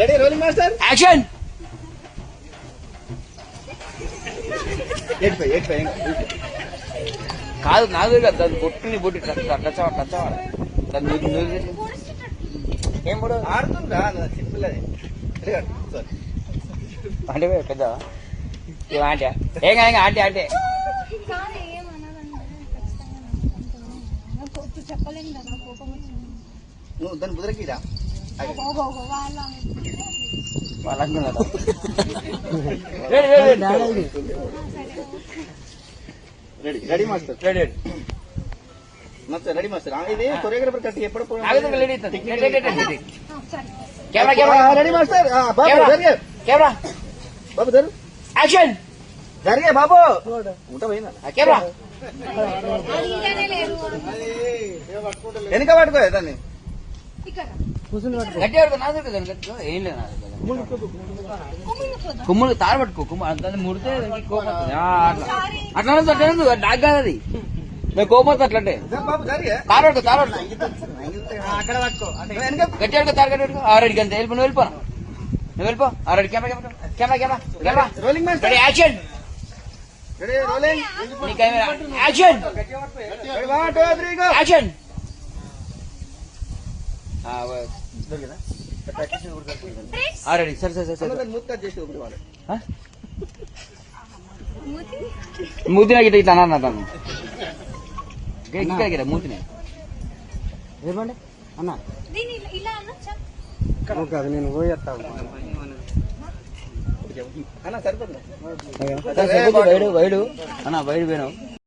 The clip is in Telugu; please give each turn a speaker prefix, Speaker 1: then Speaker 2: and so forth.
Speaker 1: Ready rolling master
Speaker 2: action. కాదు నాది కదా దాని బొట్టుని బొట్టి టచ్ అవ్వాలి దాని ఏం కూడా
Speaker 1: ఆడుతుందా సింపుల్ అది
Speaker 2: అంటే పెద్ద ఆంటీ ఏం కాదు ఆంటీ అంటే
Speaker 3: చెప్పలేము కదా కోపం వచ్చింది.
Speaker 1: నువ్వు దాని కుదరకిరా ready ready master
Speaker 2: ready
Speaker 1: master ready master ఇది కొరియోగ్రాఫర్ కట్టి ఎప్పుడు రెడీ మాస్టర్
Speaker 2: కెమెరా
Speaker 1: బాబు జరు
Speaker 2: యాక్షన్.
Speaker 1: జరిగే బాబు ఉంటా పోయినా
Speaker 2: కెమెరా
Speaker 1: వెనుక పట్టుకో దాన్ని
Speaker 2: గట్టి పడుకో నా దగ్గర గట్టి ఏం లేదు నా దగ్గర కుమ్ములు తాడు పట్టుకో కుమ్మ దాన్ని ముడితే అట్లా డాక్ కాదు అది మేము కోపం అట్లంటే
Speaker 1: బాబు జరిగే
Speaker 2: తాడు పట్టుకో తాడు పట్టుకో
Speaker 1: అక్కడ పట్టుకో
Speaker 2: గట్టి పడుకో తాడు గట్టి పట్టుకో ఆరెడ్డికి అంతే వెళ్ళిపో నువ్వు వెళ్ళిపో నువ్వు వెళ్ళిపో ఆరెడ్డి camera camera camera camera camera
Speaker 1: rolling master
Speaker 2: ready action.
Speaker 1: Ready rolling
Speaker 2: నీ కెమెరా యాక్షన్ యాక్షన్. ఆరెడ్డి సరే సరే సరే మూతిన గిట్ట ఇట్లా అన్న మూతినే ఏమండి అన్న
Speaker 1: నేను పోయేస్తా
Speaker 2: వైడు వైడు అన్న వైడు పోయినావు